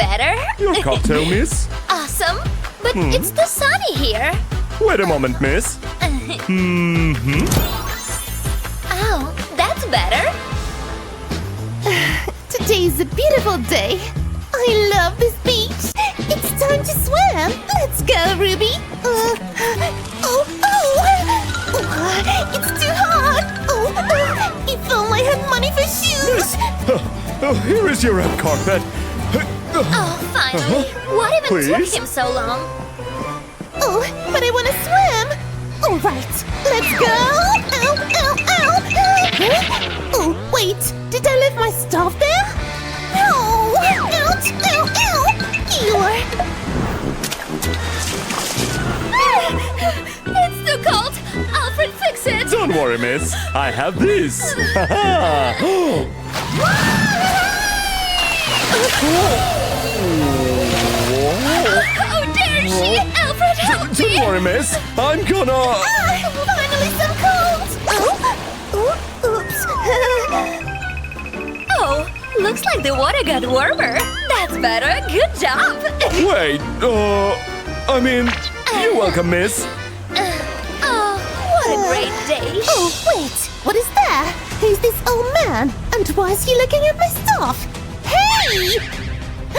better. Your cocktail, miss? Awesome. But it's too sunny here. Wait a moment, miss. Oh, that's better. Today's a beautiful day. I love this beach. It's time to swim. Let's go, Ruby. It's too hot. If only I had money for shoes. Here is your red carpet. Oh, finally. What even Please? took him so long? Oh, but I want to swim. All right, let's go. Oh, wait. Did I leave my stuff there? No. Ouch. It's too cold. Alfred, fix it. Don't worry, miss. I have this. How dare she? Alfred, help me. Don't worry, miss. I'm gonna... Finally some cold. Oops. Oh, looks like the water got warmer. That's better. Good job. Wait, you're welcome, miss. Oh, what a great day. Oh, wait. What is that? Who's this old man? And why is he looking at my stuff? Hey! A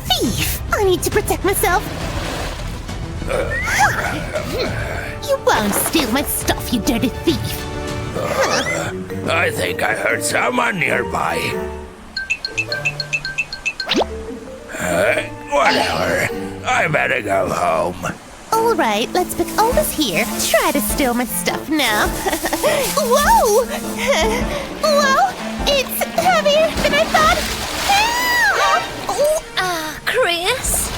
thief! I need to protect myself. You won't steal my stuff, you dirty thief. I think I heard someone nearby. Whatever. I better go home. All right, let's put all this here. Try to steal my stuff now. Whoa! Whoa! It's heavier than I thought. Chris?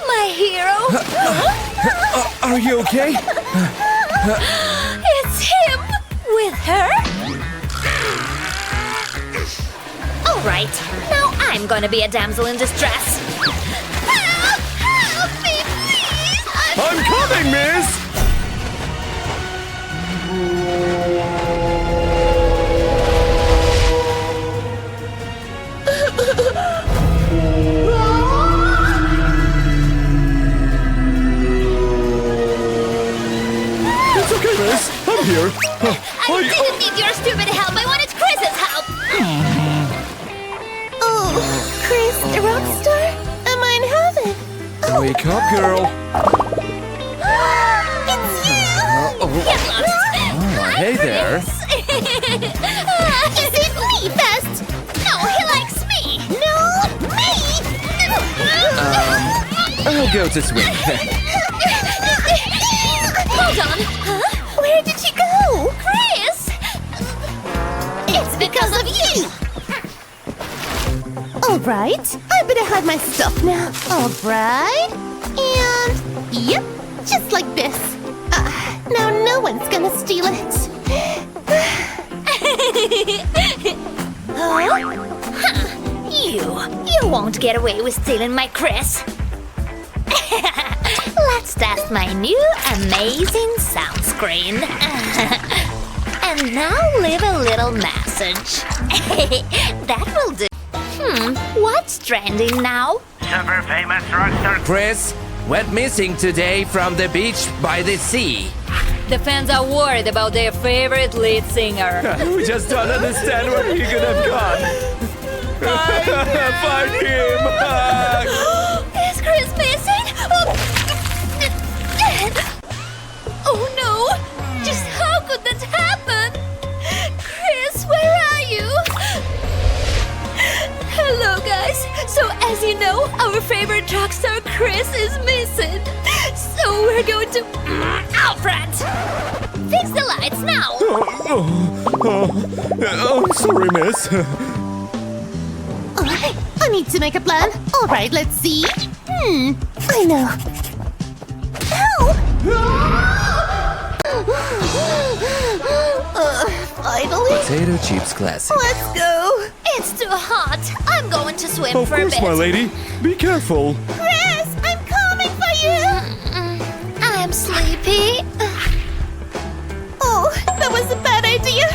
My hero? Are you okay? It's him! With her? Alright, now I'm gonna be a damsel in distress. Help! Help me, please! I'm coming, miss! It's okay, miss. I'm here. I didn't need your stupid help. I wanted Chris's help. Oh, Chris, a rock star? Am I in heaven? Wake up, girl. It's you! Get lost. Hey there. Is it me first? No, he likes me. No, me! I'll go to swim. Hold on. Huh? Where did she go? Chris! It's because of you! All right, I better hide my stuff now. All right, and yep, just like this. Now no one's gonna steal it. Huh? You won't get away with stealing my Chris. Let's test my new amazing sunscreen. And now leave a little message. That will do. What's trending now? Super famous rockstar Chris went missing today from the beach by the sea. The fans are worried about their favorite lead singer. We just don't understand where he could have gone. Find him! Is Chris missing? Oh no! Just how could that happen? Chris, where are you? Hello guys! So as you know, our favorite rock star Chris is missing. So we're going to... Alfred! Fix the lights now! I'm sorry, miss. I need to make a plan. All right, let's see. I know. Finally. Potato chips classic. Let's go. It's too hot. I'm going to swim Of for a course, bit. my lady. Be careful. Chris, I'm coming for you. I'm sleepy. Oh, that was a bad idea.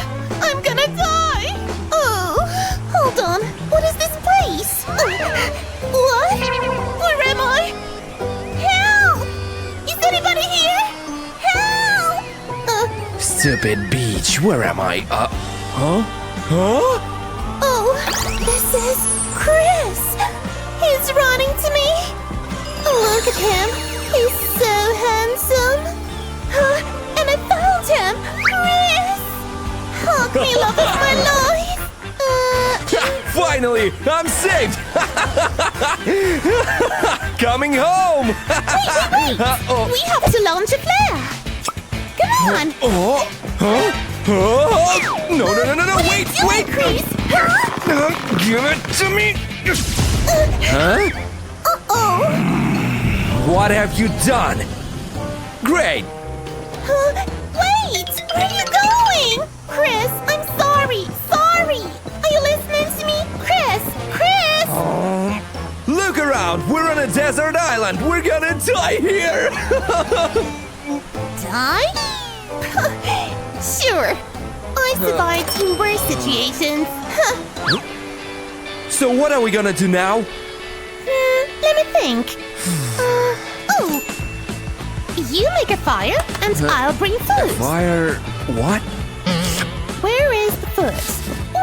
I'm gonna die. stupid beach. Where am I? Huh? Oh, this is Chris. He's running to me. Look at him. He's so handsome. And I found him. Chris! Hug me, love of my life. Finally, I'm saved! Coming home! Wait. We have to launch a flare. Come on. No, wait! Chris. Give it to me! Uh-oh. What have you done? Great! Wait! Where are you going? Chris, I'm sorry. Sorry. Are you listening to me? Chris! Look around! We're on a desert island! We're gonna die here! Die? Sure. I survived in worse situations. So what are we gonna do now? Let me think. You make a fire and I'll bring food. Fire... what? Where is the food?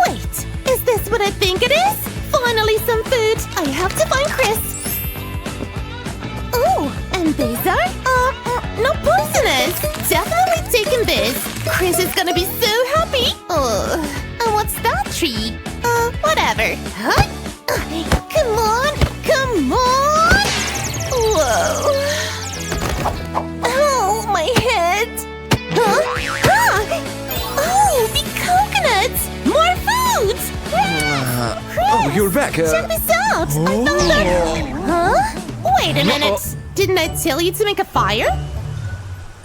Wait, is this what I think it is? Finally some food. I have to find Chris. Oh, and these are, not poisonous. Definitely taking this. Chris is gonna be so happy. And what's that tree? Whatever. Come on. Whoa. Oh, my head. Oh, the coconuts. More food. Chris, you're back. check this out. I found that. Wait a minute. Didn't I tell you to make a fire?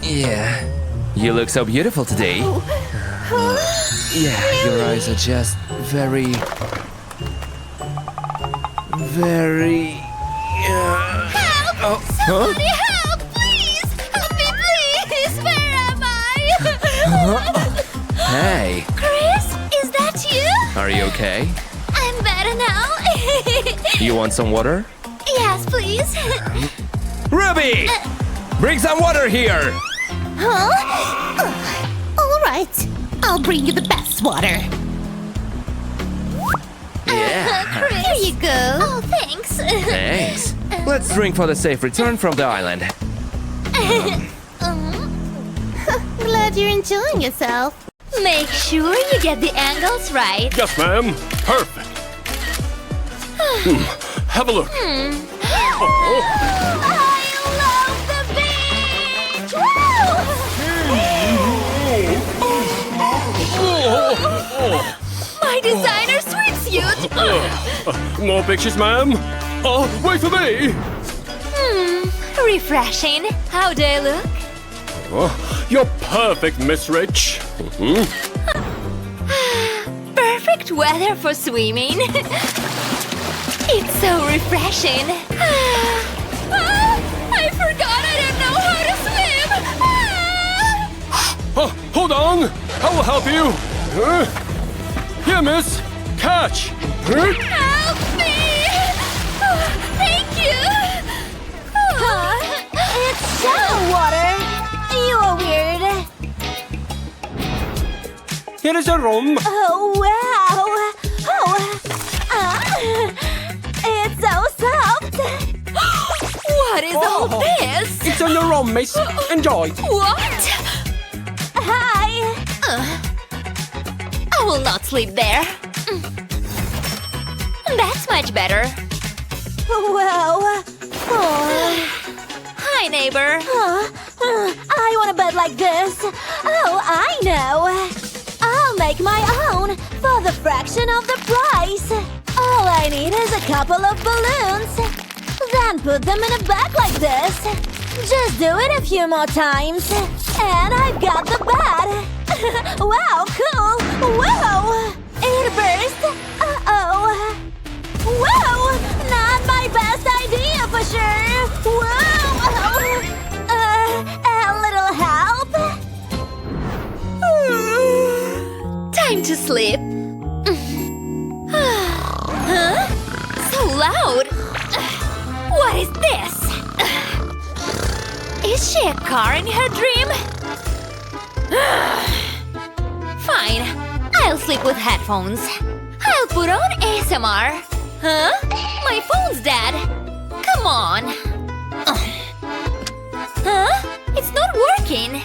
Yeah. You look so beautiful today. Yeah, your eyes are just very... Help! Somebody help! Please! Help me, please! Where am I? Hey, Chris, is that you? are you okay? I'm better now. You want some water? Yes, please. Ruby! Bring some water here! All right. I'll bring you the best water. Yeah. Chris. Here you go. Oh, thanks. Thanks. Let's drink for the safe return from the island. Glad you're enjoying yourself. Make sure you get the angles right. Yes, ma'am. Perfect. Have a look. I love the beach! Woo! My designer swimsuit! More pictures, ma'am. Oh, wait for me. Refreshing. How do I look? Oh, you're perfect, Miss Rich. Perfect weather for swimming. It's so refreshing. I forgot I don't know how to swim. Oh, hold on. I will help you. Here, miss. Catch. Help me! Thank you. It's shallow water. You are weird. Here is a room. Oh, wow. It's so soft. What is all this? It's on your room, miss. Enjoy. What? Hi. I will not sleep there. That's much better. Wow. Hi, neighbor. I want a bed like this. Oh, I know. I'll make my own for the fraction of the price. All I need is a couple of balloons. Then put them in a bag like this. Just do it a few more times. And I've got the bed. Wow, cool. Whoa. It burst. Uh-oh. Whoa. Not my best idea for sure. Whoa. A little help? Time to sleep. Huh? So loud. What is this? Is she a car in her dream? I'll sleep with headphones. I'll put on ASMR. Huh? My phone's dead. Come on. Huh? It's not working.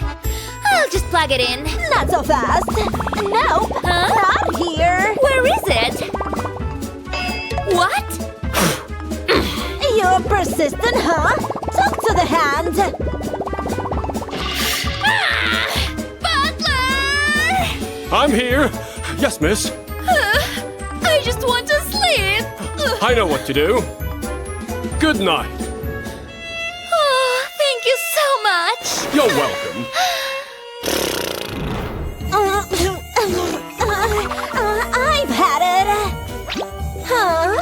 I'll just plug it in. Not so fast. Nope. Huh? Not here. Where is it? What? You're persistent, huh? Talk to the hand. Butler! I'm here. Yes, miss. I just want to sleep. I know what to do. Good night. Oh, thank you so much. You're welcome. I've had it. Huh?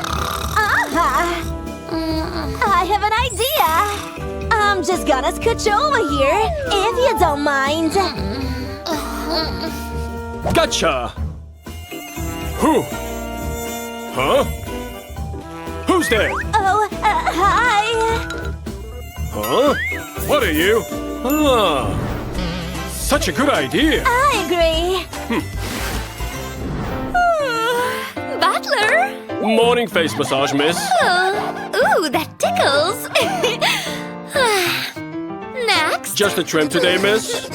I have an idea. I'm just gonna scooch over here, if you don't mind. Gotcha. Who? Huh? Who's there? Oh, hi. Huh? What are you? Ah, such a good idea. I agree. Butler? Morning face massage, miss. Ooh, that tickles. Next. Just a trim today, miss.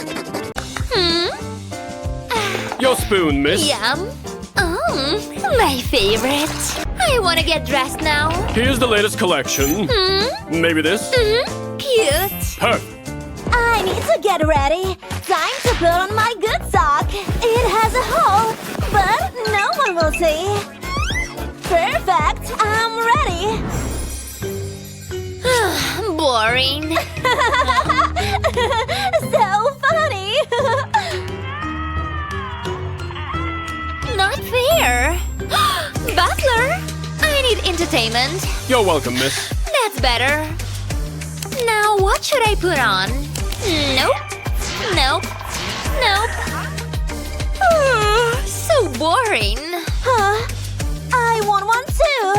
Your spoon, miss. Yum. My favorite. I want to get dressed now. Here's the latest collection. Maybe this? Cute. Her. I need to get ready. Time to put on my good sock. It has a hole, but no one will see. Perfect. I'm ready. Boring. So funny. Not fair. Butler, I need entertainment. You're welcome, miss. That's better. Now what should I put on? Nope. Nope. Nope. So boring. Huh? I want one too.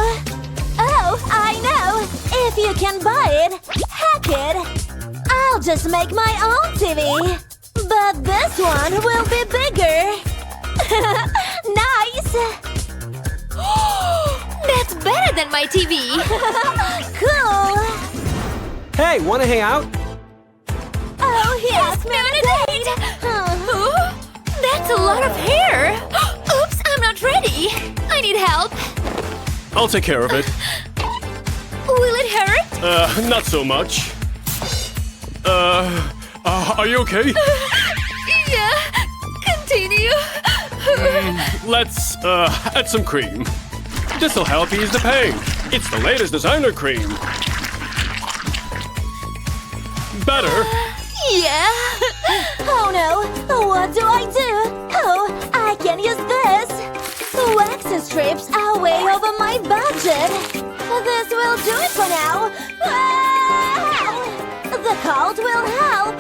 Oh, I know. If you can buy it, hack it. I'll just make my own TV. But this one will be bigger. Nice. That's better than my TV. Cool. Hey, wanna hang out? Oh, he asked me on a date. That's a lot of hair. Oops, I'm not ready. I need help. I'll take care of it. Will it hurt? Not so much. Are you okay? Yeah. Continue. Let's, add some cream. This'll help ease the pain. It's the latest designer cream. Better. Yeah. Oh no. What do I do? Oh, I can use this. The waxing strips are way over my budget. This will do it for now. Ah! The cold will help.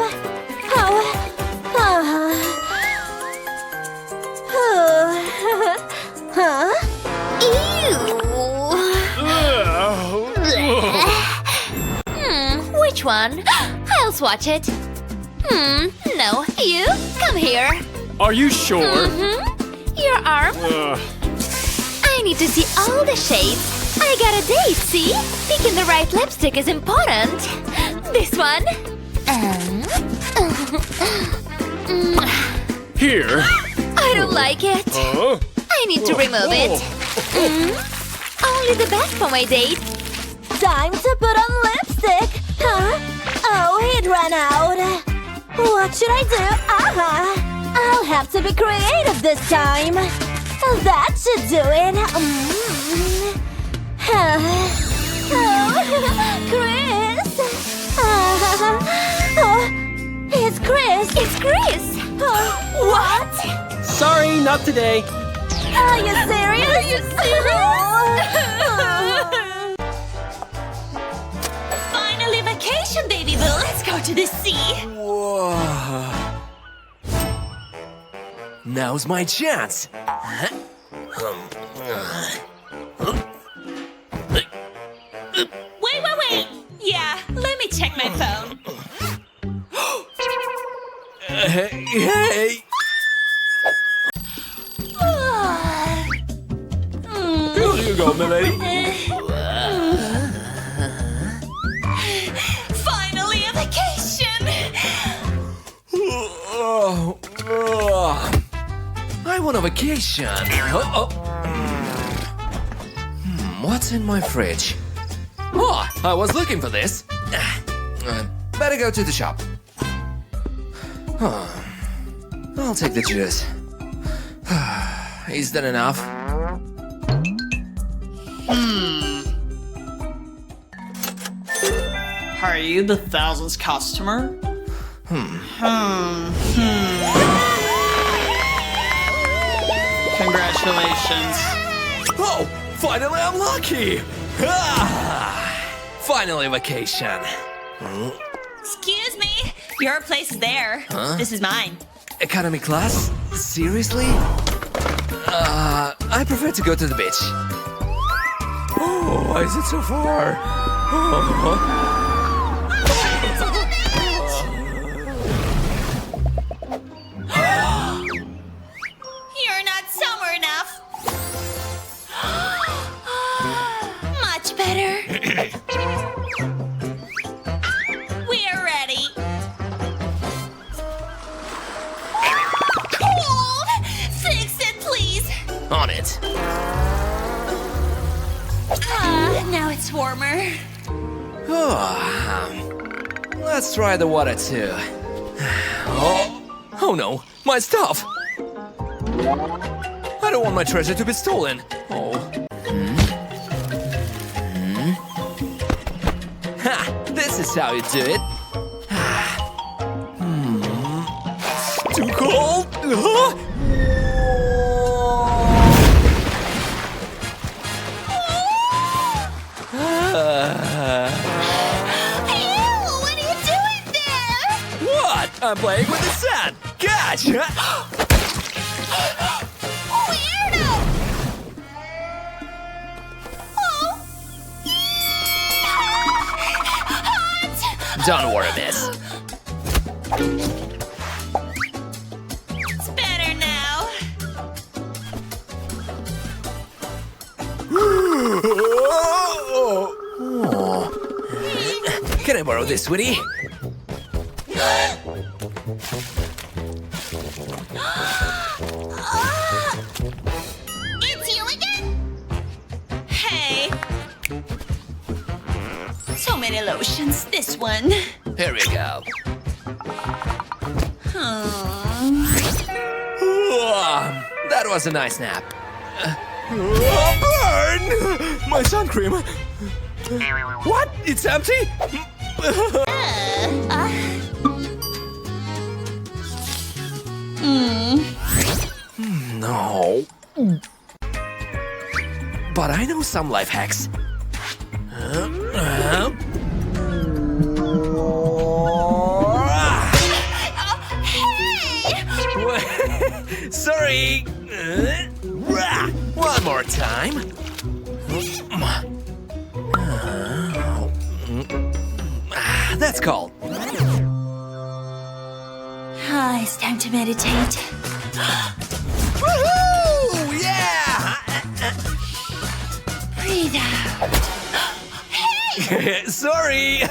Huh? Which one? I'll swatch it. No. You? Come here. Are you sure? Your arm. I need to see all the shades. I got a date, see? Picking the right lipstick is important. This one. Here. I don't like it. Huh? I need to remove it. Only the best for my date. Time to put on lipstick. Huh? Oh, it ran out. What should I do? I'll have to be creative this time. That should do it. Chris! It's Chris! It's Chris! What? Sorry, not today. Are you serious? Are you Finally vacation, baby boo. Let's go to the sea. Whoa. Now's my chance. Wait. Yeah, let me check my phone. Hey. you go, milady. Finally, a vacation! I want a vacation. What's in my fridge? Oh, I was looking for this. Better go to the shop. I'll take the juice. Is that enough? Are you the thousandth customer? Congratulations. Oh, finally I'm lucky. Finally vacation. Excuse me, your place is there. This is mine. Economy class? Seriously? I prefer to go to the beach. Oh, why is it so far? You're not summer enough. Much better. We are ready. Cold! Fix it, please. On it. Now it's warmer. Let's try the water too. Oh no, my stuff! I don't want my treasure to be stolen. Oh. Ha! This is how you do it. Too cold? Ew, what are you doing there? What? I'm playing with the sand. Catch! Weirdo! Oh! Hot! Don't worry, miss. It's better now. Can I borrow this, sweetie? It's you again? Hey. So many lotions. This one. Here we go. That was a nice nap. Burn! My sun cream. What? It's empty? No. But I know some life hacks. Sorry. One more time. That's called. It's time to meditate. Woohoo! Yeah! Breathe out. Sorry.